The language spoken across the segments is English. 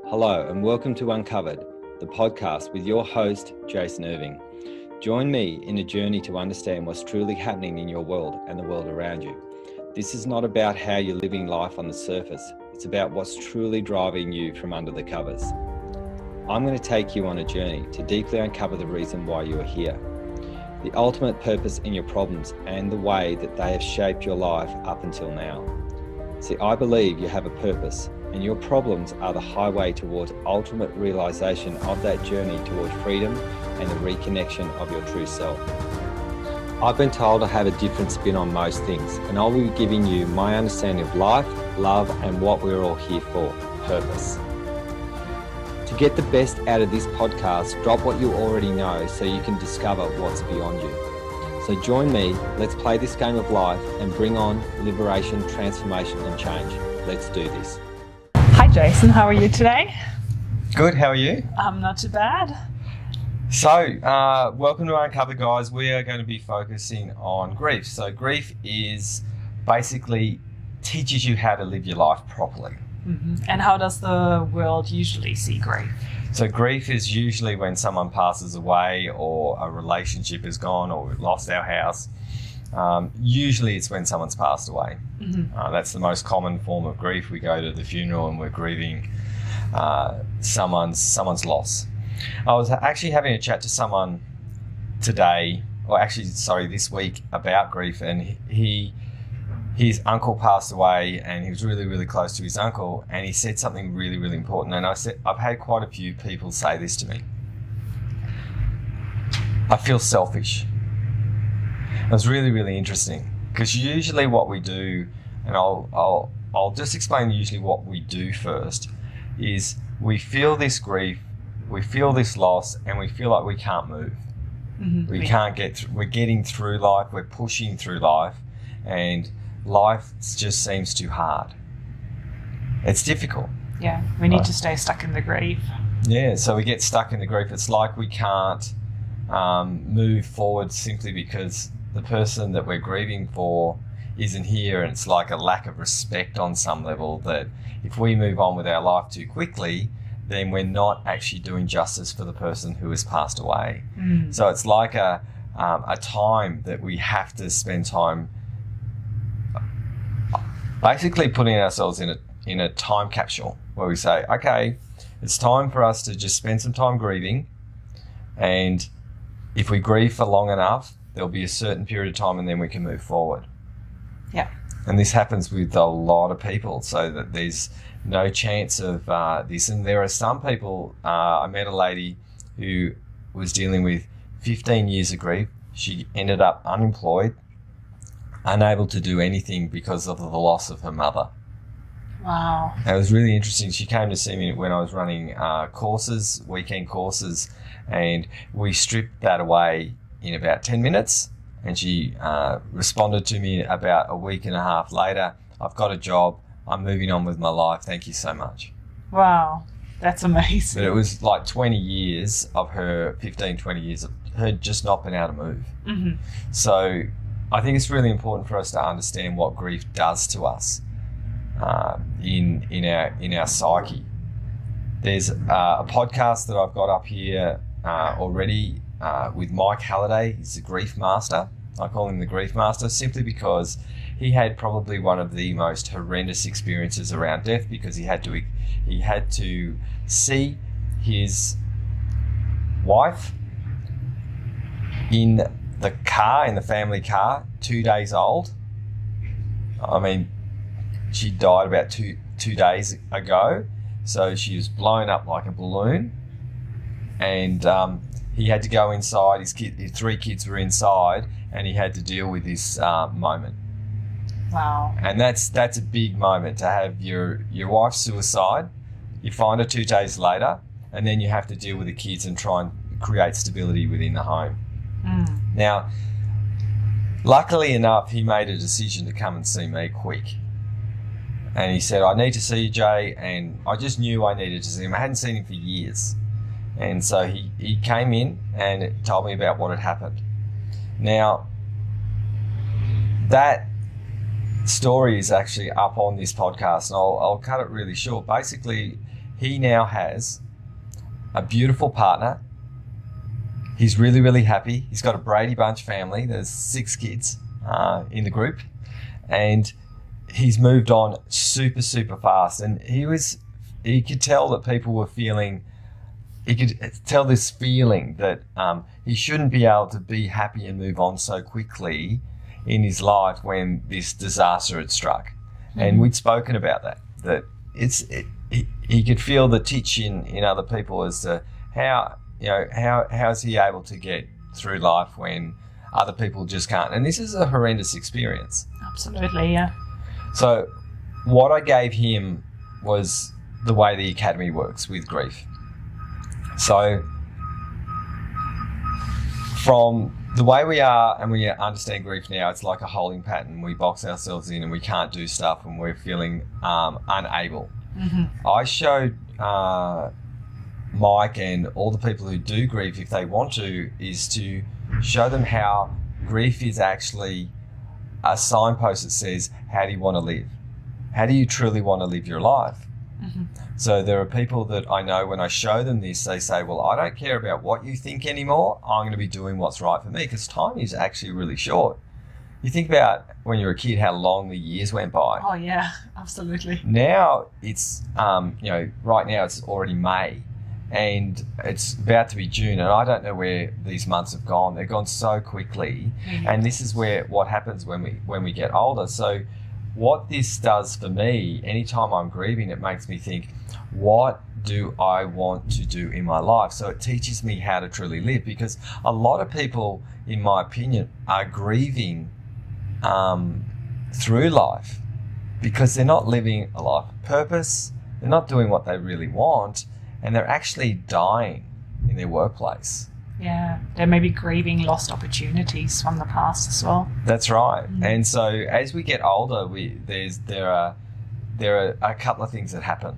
Hello and welcome to Uncovered, the podcast with your host, Jason Irving. Join me in a journey to understand what's truly happening in your world and the world around you. This is not about how you're living life on the surface. It's about what's truly driving you from under the covers. I'm going to take you on a journey to deeply uncover the reason why you are here, the ultimate purpose in your problems and the way that they have shaped your life up until now. See, I believe you have a purpose, and your problems are the highway towards ultimate realization of that journey towards freedom and the reconnection of your true self. I've been told I have a different spin on most things, and I'll be giving you my understanding of life, love, and what we're all here for, purpose. To get the best out of this podcast, drop what you already know so you can discover what's beyond you. So join me, let's play this game of life and bring on liberation, transformation, and change. Let's do this. Hi Jason, how are you today? Good, how are you? I'm not too bad. So, welcome to Uncover, guys. We are going to be focusing on grief. So grief is basically teaches you how to live your life properly. Mm-hmm. And how does the world usually see grief? So grief is usually when someone passes away or a relationship is gone or we've lost our house. Usually it's when someone's passed away. Mm-hmm. That's the most common form of grief. We go to the funeral and we're grieving someone's loss. I was actually having a chat to someone today, this week, about grief, and his uncle passed away, and he was really, really close to his uncle, and he said something really, really important. And I've had quite a few people say this to me. I feel selfish. It was really, really interesting, because usually what we do, and I'll just explain usually what we do first, is we feel this grief, we feel this loss, and we feel like we can't move. Mm-hmm. We can't get we're getting through life, we're pushing through life, and life just seems too hard. It's difficult. Yeah, we need to stay stuck in the grief. Yeah, so we get stuck in the grief. It's like we can't move forward simply because the person that we're grieving for isn't here, and it's like a lack of respect on some level that if we move on with our life too quickly, then we're not actually doing justice for the person who has passed away. Mm. So it's like a time that we have to spend time basically putting ourselves in a time capsule where we say, okay, it's time for us to just spend some time grieving, and if we grieve for long enough, there'll be a certain period of time and then we can move forward. Yeah. And this happens with a lot of people, so that there's no chance of this. And there are some people, I met a lady who was dealing with 15 years of grief. She ended up unemployed, unable to do anything because of the loss of her mother. Wow. And it was really interesting. She came to see me when I was running courses, weekend courses, and we stripped that away in about 10 minutes. And she responded to me about a week and a half later. I've got a job. I'm moving on with my life. Thank you so much. Wow. That's amazing. But it was like 20 years of her, 15, 20 years of her just not being able to move. Mm-hmm. So I think it's really important for us to understand what grief does to us in our psyche. There's a podcast that I've got up here already with Mike Halliday. He's the grief master. I call him the grief master simply because he had probably one of the most horrendous experiences around death, because he had to see his wife in the family car, 2 days old. I mean, she died about two days ago, so she was blown up like a balloon, and he had to go inside. His 3 kids were inside, and he had to deal with this moment. Wow. And that's a big moment, to have your wife's suicide. You find her 2 days later, and then you have to deal with the kids and try and create stability within the home. Mm. Now, luckily enough, he made a decision to come and see me quick. And he said, I need to see you, Jay. And I just knew I needed to see him. I hadn't seen him for years. And so he came in and told me about what had happened. Now, that story is actually up on this podcast, and I'll cut it really short. Basically, he now has a beautiful partner. He's really, really happy. He's got a Brady Bunch family. There's 6 kids in the group. And he's moved on super, super fast. And he could tell that people were feeling, he could tell this feeling that he shouldn't be able to be happy and move on so quickly in his life when this disaster had struck. Mm-hmm. And we'd spoken about that he could feel the titch in other people as to how is he able to get through life when other people just can't. And this is a horrendous experience. Absolutely, yeah. So what I gave him was the way the Academy works with grief. So from the way we are and we understand grief now, it's like a holding pattern. We box ourselves in and we can't do stuff and we're feeling unable. Mm-hmm. I showed Mike and all the people who do grief, if they want to, is to show them how grief is actually a signpost that says, how do you want to live? How do you truly want to live your life? Mm-hmm. So there are people that I know when I show them this, they say, well, I don't care about what you think anymore. I'm going to be doing what's right for me, because time is actually really short. You think about when you were a kid, how long the years went by. Oh, yeah, absolutely. Now it's, right now it's already May and it's about to be June, and I don't know where these months have gone. They've gone so quickly. Mm-hmm. And this is what happens when we get older. So what this does for me, anytime I'm grieving, it makes me think, what do I want to do in my life? So it teaches me how to truly live, because a lot of people, in my opinion, are grieving through life because they're not living a life of purpose, they're not doing what they really want, and they're actually dying in their workplace. Yeah, they may be grieving lost opportunities from the past as well. That's right. Mm-hmm. And so as we get older, there are a couple of things that happen.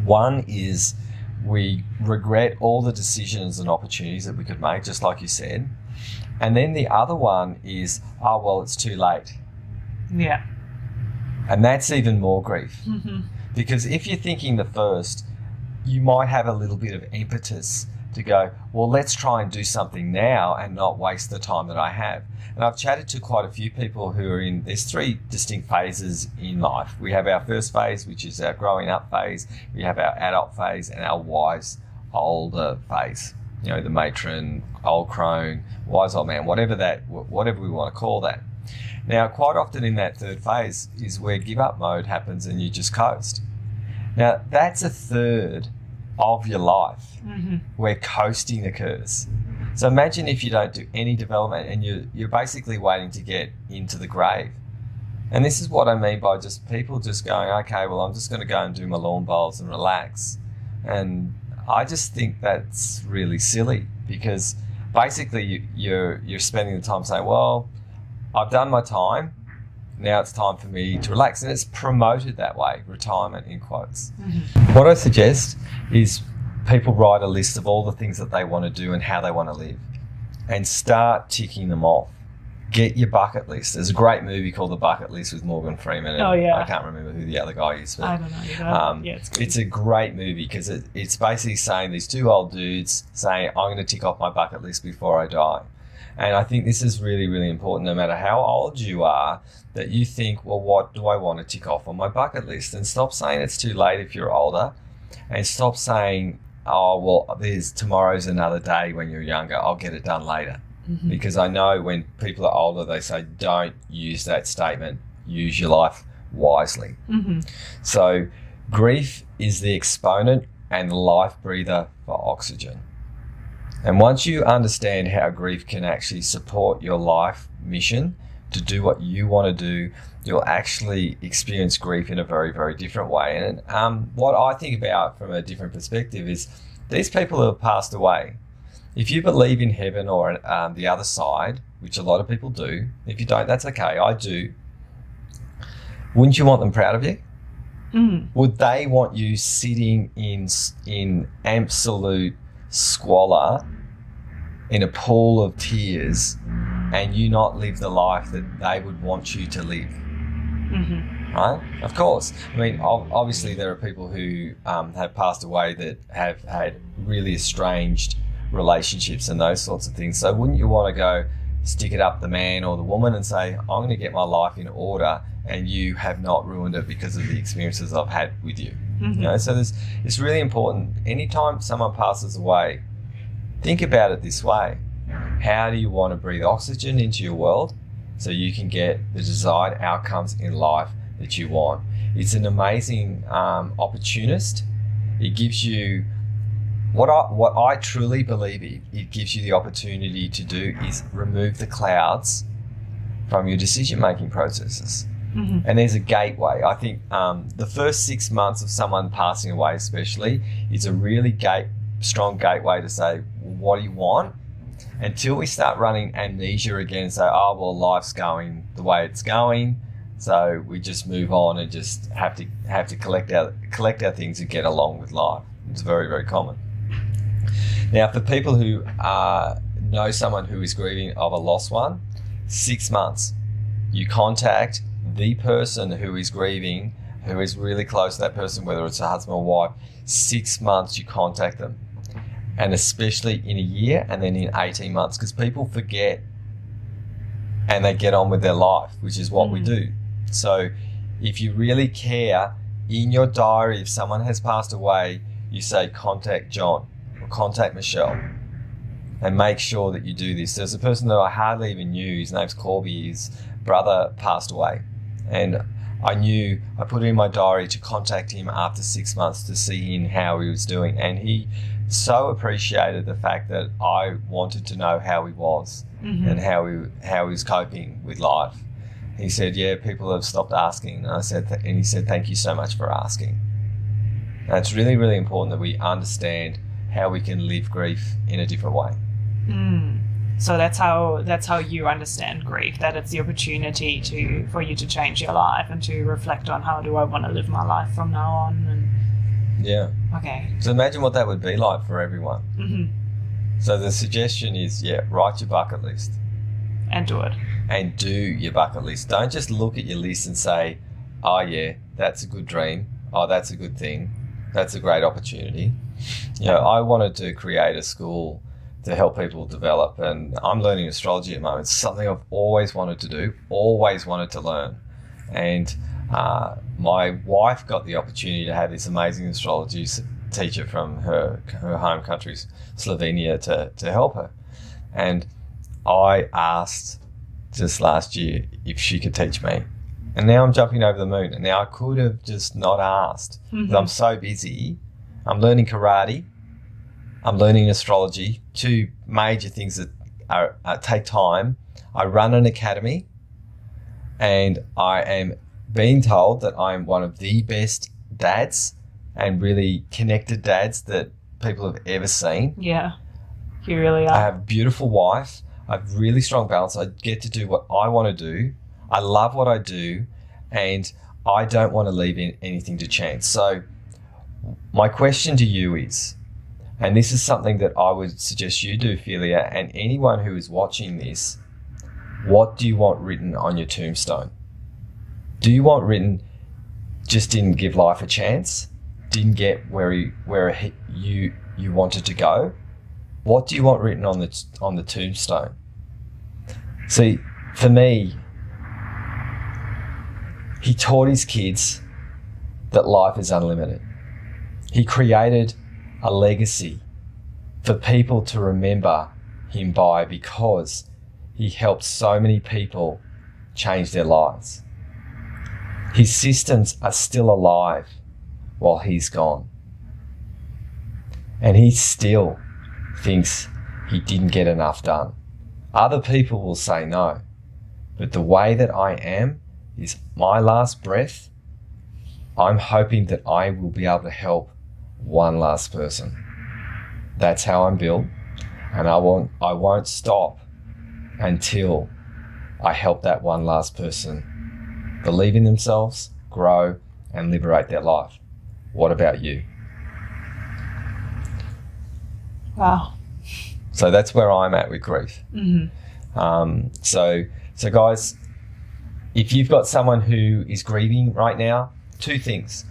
One is we regret all the decisions and opportunities that we could make, just like you said. And then the other one is, oh, well, it's too late. Yeah. And that's even more grief. Mm-hmm. Because if you're thinking the first, you might have a little bit of impetus to go, well, let's try and do something now and not waste the time that I have. And I've chatted to quite a few people who are there's 3 distinct phases in life. We have our first phase, which is our growing up phase. We have our adult phase and our wise older phase. The matron, old crone, wise old man, whatever we want to call that. Now, quite often in that third phase is where give up mode happens and you just coast. Now, that's a third of your life where coasting occurs. So imagine if you don't do any development and you're basically waiting to get into the grave. And this is what I mean by just people just going, okay, well, I'm just going to go and do my lawn bowls and relax. And I just think that's really silly, because basically you're spending the time saying, well, I've done my time, now it's time for me to relax. And it's promoted that way, retirement in quotes. Mm-hmm. What I suggest is people write a list of all the things that they want to do and how they want to live and start ticking them off. Get your bucket list. There's a great movie called The Bucket List with Morgan Freeman. And I can't remember who the other guy is. But, I don't know. Yeah, it's good. It's a great movie because it's basically saying these 2 old dudes saying, I'm going to tick off my bucket list before I die. And I think this is really, really important, no matter how old you are, that you think, well, what do I want to tick off on my bucket list? And stop saying it's too late if you're older, and stop saying, oh, well, tomorrow's another day when you're younger. I'll get it done later. Mm-hmm. Because I know when people are older, they say, don't use that statement. Use your life wisely. Mm-hmm. So grief is the exponent and the life breather for oxygen. And once you understand how grief can actually support your life mission to do what you want to do, you'll actually experience grief in a very, very different way. And what I think about from a different perspective is these people who have passed away, if you believe in heaven or the other side, which a lot of people do, if you don't, that's okay, I do, wouldn't you want them proud of you? Mm. Would they want you sitting in absolute squalor in a pool of tears and you not live the life that they would want you to live? Mm-hmm. right? Of course. I mean, obviously there are people who have passed away that have had really estranged relationships and those sorts of things. So wouldn't you want to go stick it up the man or the woman and say, I'm going to get my life in order, and you have not ruined it because of the experiences I've had with you? You know, so it's really important. Anytime someone passes away, think about it this way. How do you want to breathe oxygen into your world so you can get the desired outcomes in life that you want? It's an amazing opportunist. It gives you what I truly believe it gives you the opportunity to do is remove the clouds from your decision-making processes. And there's a gateway. I think the first 6 months of someone passing away especially is a really strong gateway to say, what do you want? Until we start running amnesia again and say, oh, well, life's going the way it's going, so we just move on and just have to collect our things and get along with life. It's very, very common. Now, for people who know someone who is grieving of a lost one, 6 months, you contact the person who is grieving, who is really close to that person, whether it's a husband or wife. 6 months you contact them, and especially in a year and then in 18 months, because people forget and they get on with their life, which is what we do. So if you really care, in your diary, if someone has passed away, you say contact John or contact Michelle, and make sure that you do this. There's a person that I hardly even knew. His name's Corby. His brother passed away, and I put it in my diary to contact him after 6 months to see how he was doing, and he so appreciated the fact that I wanted to know how he was and how he was coping with life. He said, yeah, people have stopped asking. And he said, thank you so much for asking. And it's really, really important that we understand how we can live grief in a different way. So that's how you understand grief, that it's the opportunity for you to change your life and to reflect on, how do I want to live my life from now on? And yeah. Okay. So imagine what that would be like for everyone. So the suggestion is, write your bucket list. And do it. And do your bucket list. Don't just look at your list and say, oh yeah, that's a good dream. Oh, that's a good thing. That's a great opportunity. You know, I wanted to create a school to help people develop, and I'm learning astrology at the moment. It's something I've always wanted to do, always wanted to learn. And my wife got the opportunity to have this amazing astrology teacher from her home country, Slovenia, to help her. And I asked just last year if she could teach me. And now I'm jumping over the moon. And now I could have just not asked, because I'm so busy. I'm learning karate. I'm learning astrology, 2 major things that take time. I run an academy, and I am being told that I'm one of the best dads and really connected dads that people have ever seen. Yeah, you really are. I have a beautiful wife. I have really strong balance. I get to do what I want to do. I love what I do, and I don't want to leave anything to chance. So my question to you is, and this is something that I would suggest you do, Philia, and anyone who is watching this, what do you want written on your tombstone? Do you want written, just didn't give life a chance, didn't get where you wanted to go? What do you want written on the tombstone? See, for me, he taught his kids that life is unlimited. He created a legacy for people to remember him by, because he helped so many people change their lives. His systems are still alive while he's gone. And he still thinks he didn't get enough done. Other people will say no, but the way that I am is my last breath. I'm hoping that I will be able to help one last person. That's how I'm built, and I won't stop until I help that one last person believe in themselves, grow, and liberate their life. What about you? Wow. So that's where I'm at with grief. So guys, If you've got someone who is grieving right now, 2 things.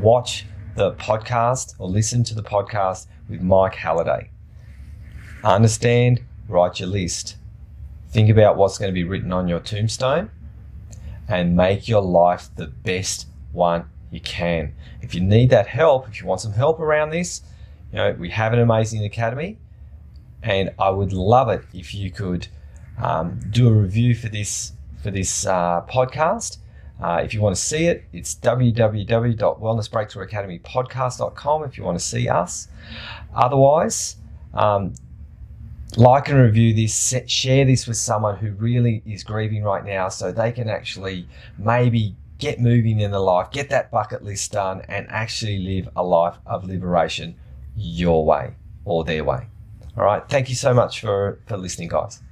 Watch the podcast or listen to the podcast with Mike Halliday. Understand, write your list. Think about what's going to be written on your tombstone and make your life the best one you can. If you need that help, if you want some help around this, we have an amazing academy, and I would love it if you could do a review for this podcast. If you want to see it, it's www.wellnessbreakthroughacademypodcast.com if you want to see us. Otherwise, like and review this, share this with someone who really is grieving right now so they can actually maybe get moving in their life, get that bucket list done, and actually live a life of liberation your way or their way. All right. Thank you so much for listening, guys.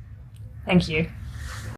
Thank you.